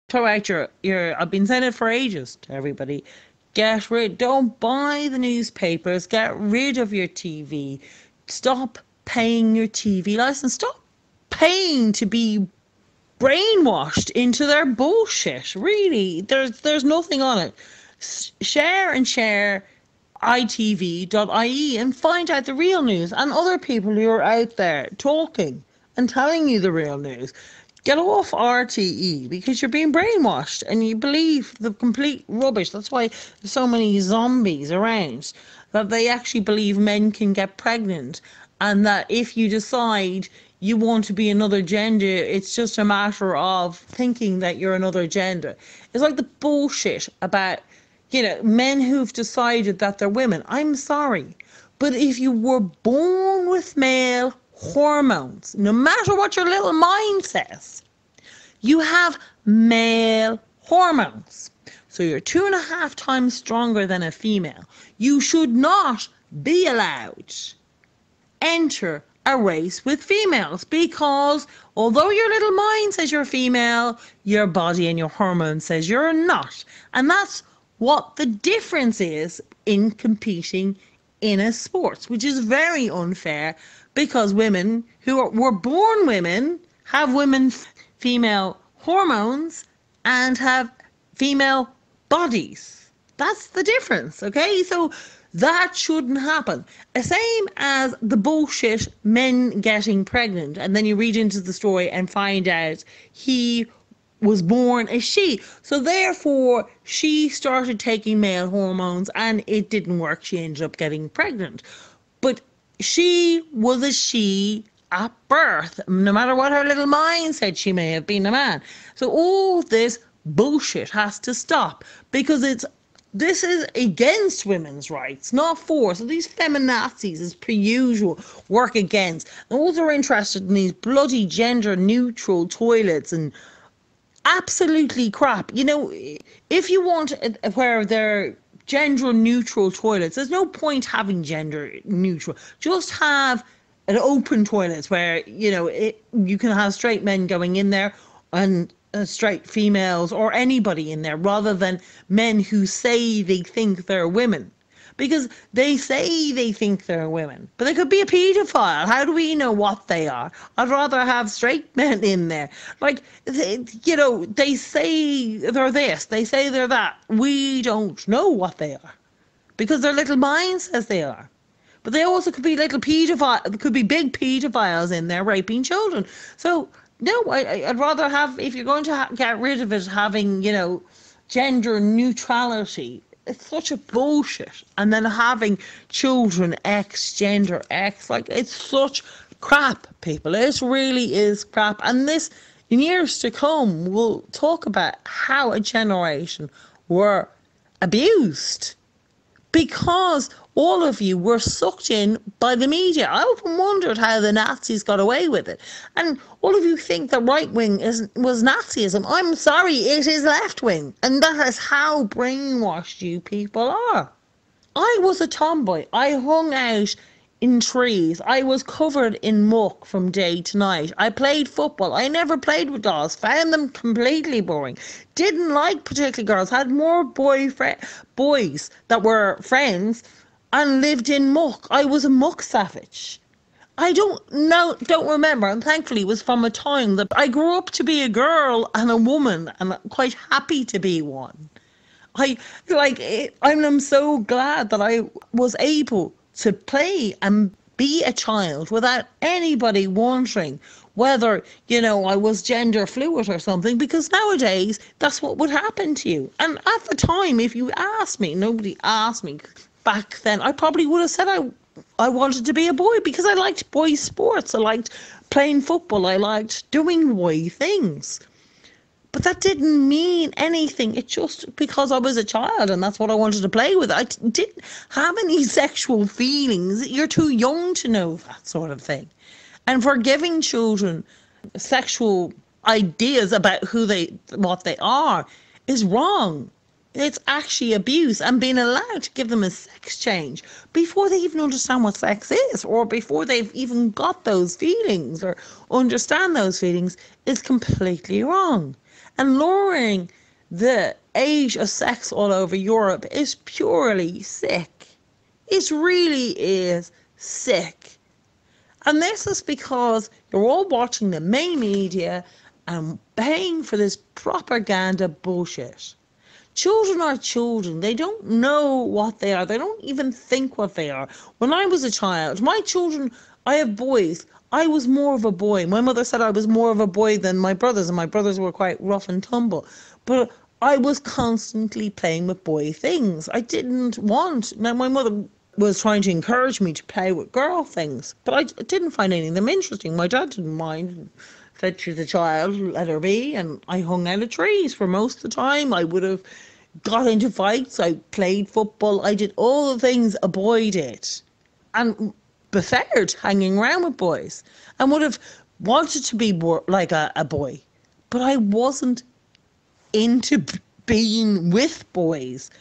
throw out your I've been saying it for ages to everybody. Don't buy the newspapers, get rid of your TV. Stop paying your TV license. Stop paying to be brainwashed into their bullshit. Really, there's nothing on it. Share itv.ie and find out the real news and other people who are out there talking and telling you the real news. Get off RTE because you're being brainwashed and you believe the complete rubbish. That's why there's so many zombies around, that they actually believe men can get pregnant, and that if you decide you want to be another gender, it's just a matter of thinking that you're another gender. It's like the bullshit about, men who've decided that they're women. I'm sorry, but if you were born with male hormones, no matter what your little mind says, you have male hormones. So you're 2.5 times stronger than a female. You should not be allowed enter a race with females, because although your little mind says you're female, your body and your hormones says you're not. And that's what the difference is in competing in a sport, which is very unfair, because women were born women have female hormones and have female bodies. That's the difference, okay? So that shouldn't happen. Same as the bullshit men getting pregnant, and then you read into the story and find out he was born a she. So therefore, she started taking male hormones and it didn't work. She ended up getting pregnant. But she was a she at birth. No matter what her little mind said, she may have been a man. So all this bullshit has to stop, because this is against women's rights, not for. So these feminazis, as per usual, work against. Those are interested in these bloody gender neutral toilets and absolutely crap. If you want where they're gender neutral toilets, there's no point having gender neutral. Just have an open toilet where, you can have straight men going in there and straight females or anybody in there, rather than men who say they think they're women. Because they say they think they're women, but they could be a paedophile. How do we know what they are? I'd rather have straight men in there. Like, they say they're this, they say they're that. We don't know what they are, because their little mind says they are. But they also could be little paedophiles, could be big paedophiles in there raping children. So no, I'd rather have, if you're going to get rid of it, having, gender neutrality. It's such a bullshit. And then having children X, gender X, like, it's such crap, people. It really is crap. And this, in years to come, we'll talk about how a generation were abused, because all of you were sucked in by the media. I often wondered how the Nazis got away with it. And all of you think the right wing was Nazism. I'm sorry, it is left wing. And that is how brainwashed you people are. I was a tomboy. I hung out in trees. I was covered in muck from day to night. I played football. I never played with girls. Found them completely boring. Didn't like particular girls. Had more boys that were friends, and lived in muck. I was a muck savage. I don't remember, and thankfully it was from a time that I grew up to be a girl and a woman, and I'm quite happy to be one. I'm so glad that I was able to play and be a child without anybody wondering whether, I was gender fluid or something, because nowadays that's what would happen to you. And at the time, if you asked me, nobody asked me back then, I probably would have said I wanted to be a boy, because I liked boy sports. I liked playing football. I liked doing boy things. But that didn't mean anything. It's just because I was a child and that's what I wanted to play with. I didn't have any sexual feelings. You're too young to know that sort of thing. And for giving children sexual ideas about what they are is wrong. It's actually abuse, and being allowed to give them a sex change before they even understand what sex is, or before they've even got those feelings or understand those feelings, is completely wrong. And lowering the age of sex all over Europe is purely sick. It really is sick. And this is because you're all watching the main media and paying for this propaganda bullshit. Children are children. They don't know what they are. They don't even think what they are. When I was a child, my children, I have boys. I was more of a boy. My mother said I was more of a boy than my brothers, and my brothers were quite rough and tumble. But I was constantly playing with boy things. I didn't want. Now, my mother was trying to encourage me to play with girl things, but I didn't find any of them interesting. My dad didn't mind. Said she's a child, let her be, and I hung out of trees for most of the time. I would have got into fights, I played football, I did all the things a boy did, and preferred hanging around with boys, and would have wanted to be more like a boy, but I wasn't into being with boys.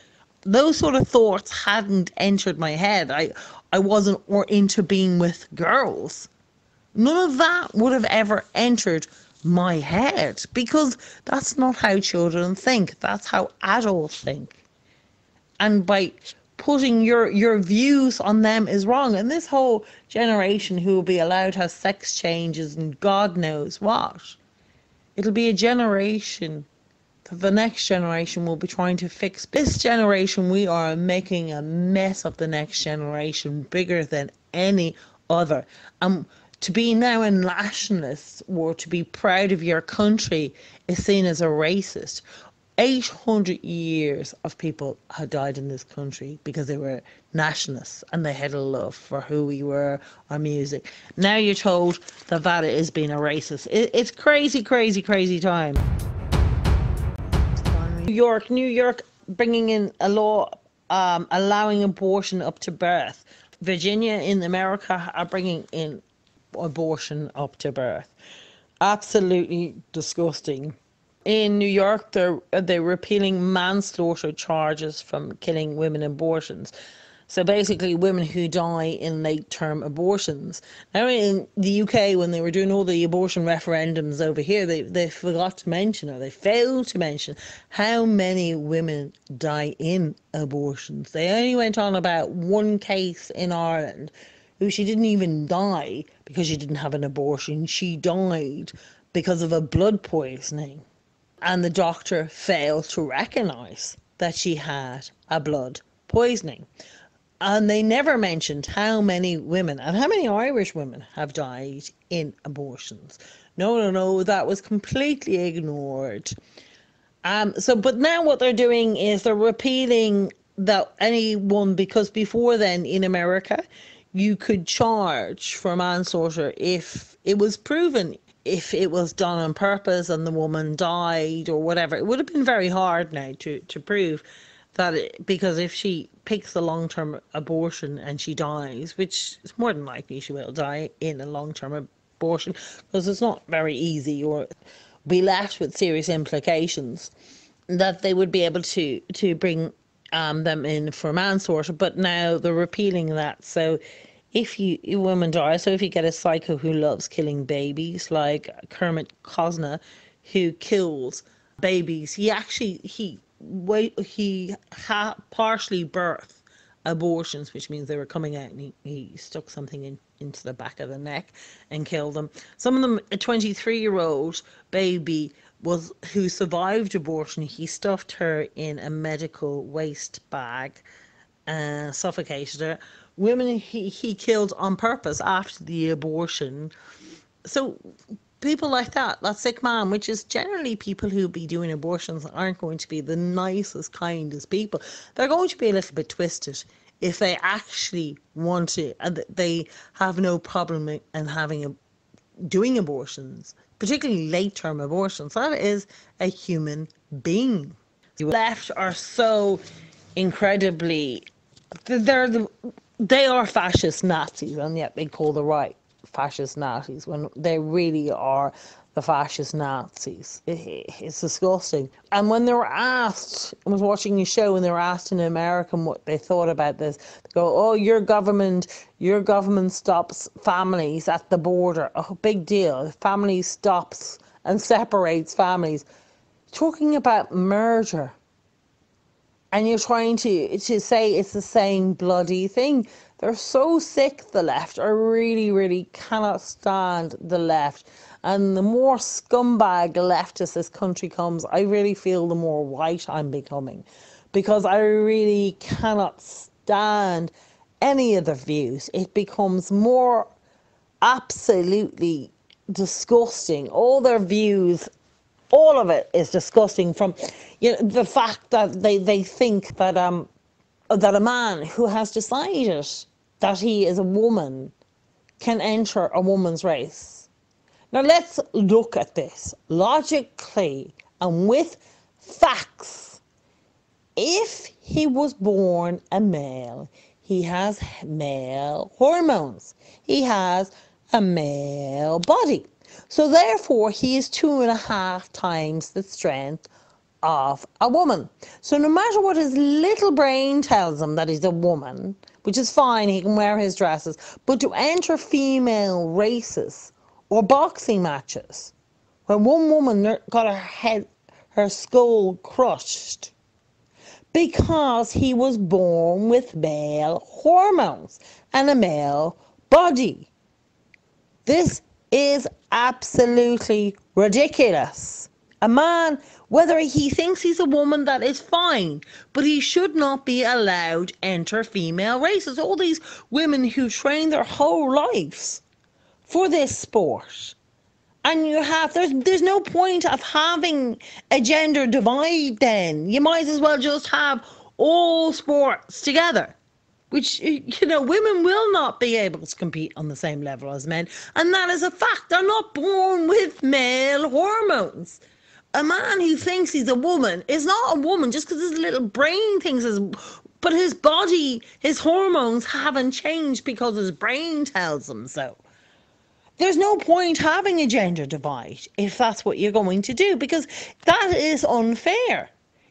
Those sort of thoughts hadn't entered my head. I wasn't or into being with girls. None of that would have ever entered my head, because that's not how children think. That's how adults think. And by putting your views on them is wrong. And this whole generation who will be allowed to have sex changes and God knows what, it'll be a generation that the next generation will be trying to fix. This generation, we are making a mess of the next generation bigger than any other. To be now a nationalist or to be proud of your country is seen as a racist. 800 years of people had died in this country because they were nationalists and they had a love for who we were, our music. Now you're told that that is being a racist. It's crazy, crazy, crazy time. New York bringing in a law allowing abortion up to birth. Virginia in America are bringing in abortion up to birth. Absolutely disgusting. In New York, they're repealing manslaughter charges from killing women abortions. So basically, women who die in late-term abortions. Now, in the UK, when they were doing all the abortion referendums over here, they forgot to mention, or they failed to mention, how many women die in abortions. They only went on about one case in Ireland, who she didn't even die because she didn't have an abortion. She died because of a blood poisoning. And the doctor failed to recognise that she had a blood poisoning. And they never mentioned how many women, and how many Irish women, have died in abortions. No, that was completely ignored. But now what they're doing is they're repealing that anyone, because before then in America, you could charge for manslaughter if it was proven, if it was done on purpose and the woman died or whatever. It would have been very hard now to prove that, because if she picks a long-term abortion and she dies, which is more than likely she will die in a long-term abortion, because it's not very easy or be left with serious implications, that they would be able to bring them in for manslaughter. But now they're repealing that. So if a woman dies, so if you get a psycho who loves killing babies, like Kermit Costner, who kills babies, he had partially birth abortions, which means they were coming out, and he stuck something into the back of the neck and killed them. Some of them, a 23-year-old baby who survived abortion, he stuffed her in a medical waste bag and suffocated her. Women he killed on purpose after the abortion. So people like that sick man, which is generally people who be doing abortions, aren't going to be the nicest, kindest people. They're going to be a little bit twisted if they actually want to, and they have no problem in doing abortions, particularly late-term abortions. That is a human being. The left are so incredibly, they are fascist Nazis, and yet they call the right fascist Nazis when they really are the fascist Nazis. It's disgusting. And when they were asked, I was watching a show and they were asked in America what they thought about this, they go, oh, your government stops families at the border. Oh, big deal. Families stops and separates families. talking about murder, and you're trying to say it's the same bloody thing. They're so sick, the left. I really, really cannot stand the left. And the more scumbag leftist this country comes, I really feel the more white I'm becoming. Because I really cannot stand any of their views. It becomes more absolutely disgusting. All their views, all of it is disgusting. From the fact that they think that that a man who has decided that he is a woman can enter a woman's race. Now let's look at this logically and with facts. If he was born a male, he has male hormones. He has a male body. So therefore, he is 2.5 times the strength of a woman. So no matter what his little brain tells him that he's a woman, which is fine, he can wear his dresses, but to enter female races or boxing matches, where one woman got her skull crushed, because he was born with male hormones and a male body. This is absolutely ridiculous. A man, whether he thinks he's a woman, that is fine, but he should not be allowed to enter female races. All these women who train their whole lives for this sport. And there's no point of having a gender divide then. You might as well just have all sports together. Which, women will not be able to compete on the same level as men. And that is a fact. They're not born with male hormones. A man who thinks he's a woman is not a woman just because his little brain thinks but his body, his hormones haven't changed because his brain tells him so. There's no point having a gender divide if that's what you're going to do, because that is unfair.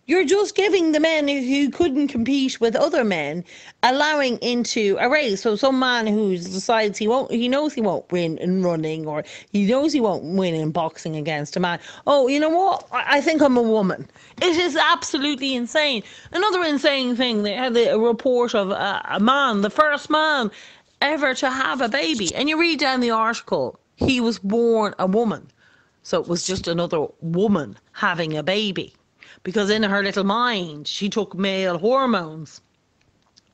You're just giving the men who couldn't compete with other men, allowing into a race. So some man who decides he knows he won't win in running, or he knows he won't win in boxing against a man. Oh, you know what? I think I'm a woman. It is absolutely insane. Another insane thing, they had a report of a man, the first man ever to have a baby. And you read down the article, he was born a woman. So it was just another woman having a baby. Because in her little mind, she took male hormones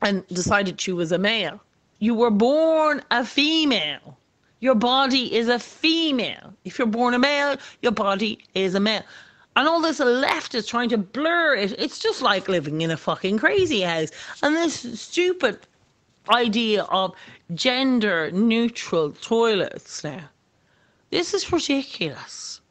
and decided she was a male. You were born a female. Your body is a female. If you're born a male, your body is a male. And all this left is trying to blur it. It's just like living in a fucking crazy house. And this stupid idea of gender neutral toilets now. This is ridiculous.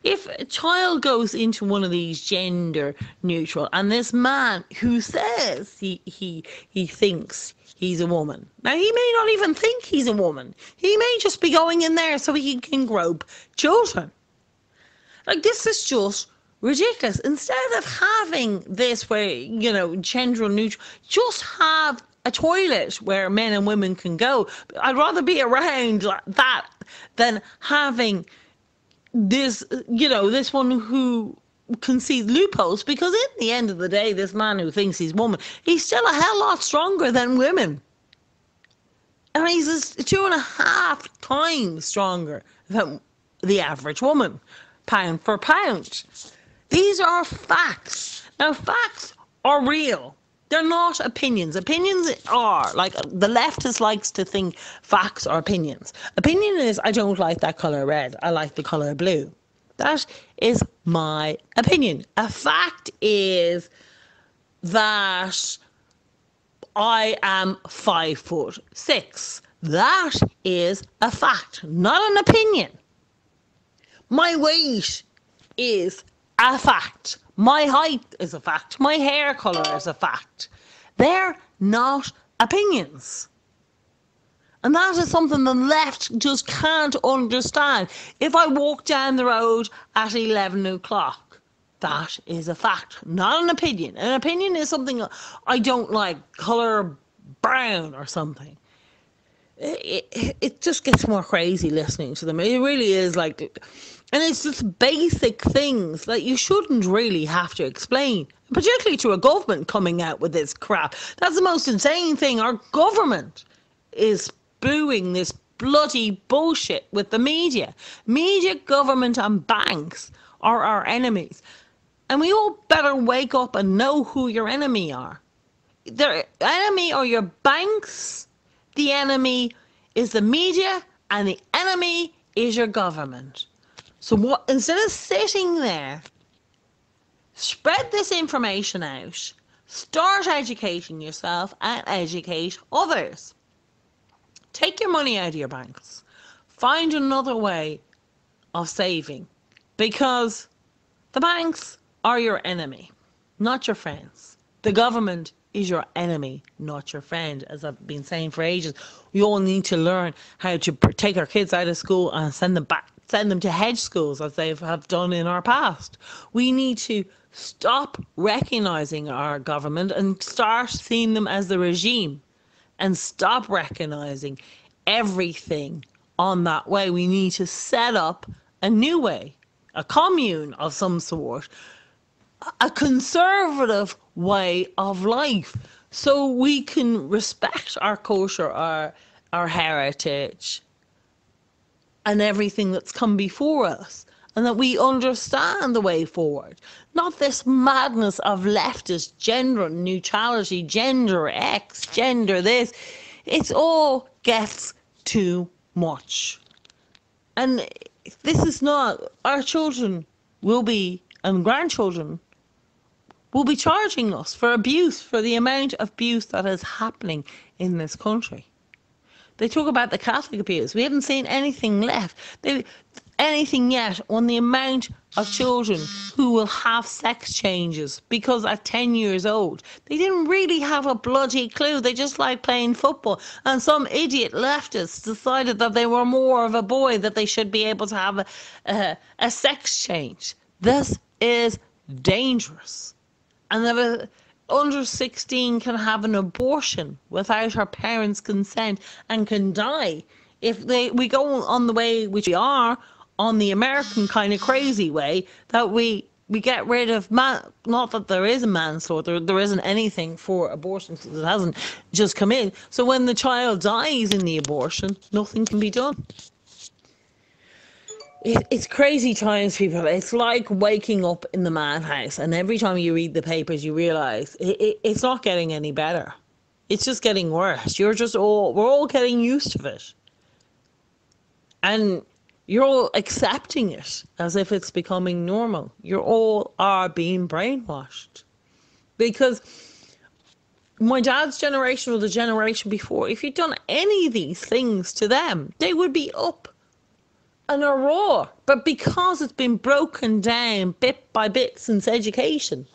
If a child goes into one of these gender neutral, and this man who says he thinks he's a woman, now he may not even think he's a woman. He may just be going in there so he can grope children. Like, this is just ridiculous. Instead of having this where, gender neutral, just have a toilet where men and women can go. I'd rather be around like that than having this, this one who can see loopholes, because in the end of the day, this man who thinks he's woman, he's still a hell lot stronger than women. And he's 2.5 times stronger than the average woman, pound for pound. These are facts. Now, facts are real. They're not opinions. Opinions are, like, the leftist likes to think facts are opinions. Opinion is, I don't like that colour red. I like the colour blue. That is my opinion. A fact is that I am 5'6". That is a fact, not an opinion. My weight is a fact. My height is a fact. My hair colour is a fact. They're not opinions. And that is something the left just can't understand. If I walk down the road at 11 o'clock, that is a fact, not an opinion. An opinion is something I don't like, colour brown or something. It just gets more crazy listening to them. It really is like, and it's just basic things that you shouldn't really have to explain, particularly to a government coming out with this crap. That's the most insane thing. Our government is spewing this bloody bullshit with the media. Media, government, and banks are our enemies. And we all better wake up and know who your enemy are. The enemy are your banks, the enemy is the media, and the enemy is your government. So what, instead of sitting there, spread this information out, start educating yourself and educate others. Take your money out of your banks. Find another way of saving, because the banks are your enemy, not your friends. The government is your enemy, not your friend. As I've been saying for ages, we all need to learn how to take our kids out of school and send them to hedge schools, as they have done in our past. We need to stop recognizing our government and start seeing them as the regime, and stop recognizing everything on that way. We need to set up a new way, a commune of some sort, a conservative way of life, so we can respect our culture, our heritage, and everything that's come before us, and that we understand the way forward. Not this madness of leftist gender neutrality, gender X, gender this. It all gets too much. And this is not, our children will be, and grandchildren will be charging us for abuse, for the amount of abuse that is happening in this country. They talk about the Catholic abuse. We haven't seen anything left. Anything yet on the amount of children who will have sex changes because at 10 years old, they didn't really have a bloody clue. They just like playing football. And some idiot leftists decided that they were more of a boy, that they should be able to have a sex change. This is dangerous. And that under 16 can have an abortion without her parents' consent and can die if we go on the way which we are, on the American kind of crazy way, that we get rid of not that there is a manslaughter, there isn't anything for abortion because it hasn't just come in. So when the child dies in the abortion, nothing can be done. It's crazy times, people. It's like waking up in the madhouse, and every time you read the papers, you realise it's not getting any better. It's just getting worse. We're all getting used to it. And you're all accepting it as if it's becoming normal. You all are being brainwashed. Because my dad's generation or the generation before, if you'd done any of these things to them, they would be up and a roar. But because it's been broken down bit by bit since education,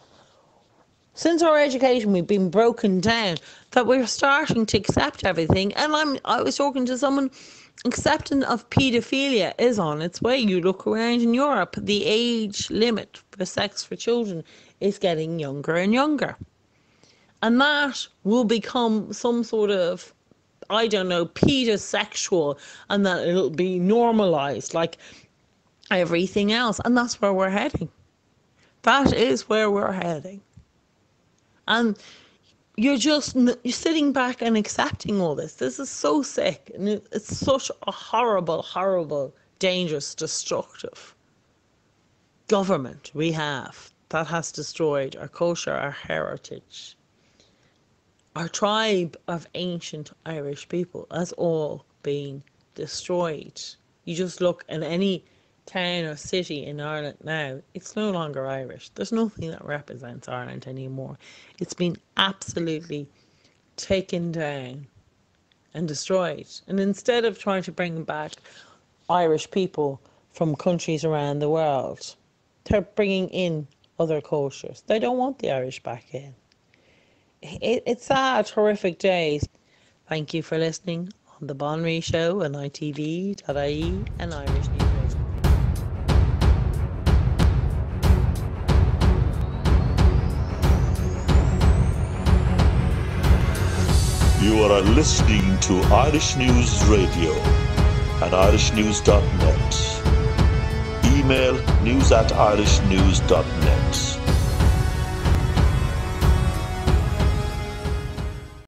since our education, we've been broken down, that we're starting to accept everything. And I was talking to someone, acceptance of paedophilia is on its way. You look around in Europe, the age limit for sex for children is getting younger and younger. And that will become some sort of, I don't know, pedosexual, and that it'll be normalized like everything else. And that's where we're heading. That is where we're heading. And you're sitting back and accepting all this. This is so sick. And it's such a horrible, horrible, dangerous, destructive government we have that has destroyed our culture, our heritage. Our tribe of ancient Irish people has all been destroyed. You just look in any town or city in Ireland now, it's no longer Irish. There's nothing that represents Ireland anymore. It's been absolutely taken down and destroyed. And instead of trying to bring back Irish people from countries around the world, they're bringing in other cultures. They don't want the Irish back in. It's sad, horrific days. Thank you for listening on The Bon Ree Show on ITV.ie and Irish News. You are listening to Irish News Radio and irishnews.net. Email news@irishnews.net.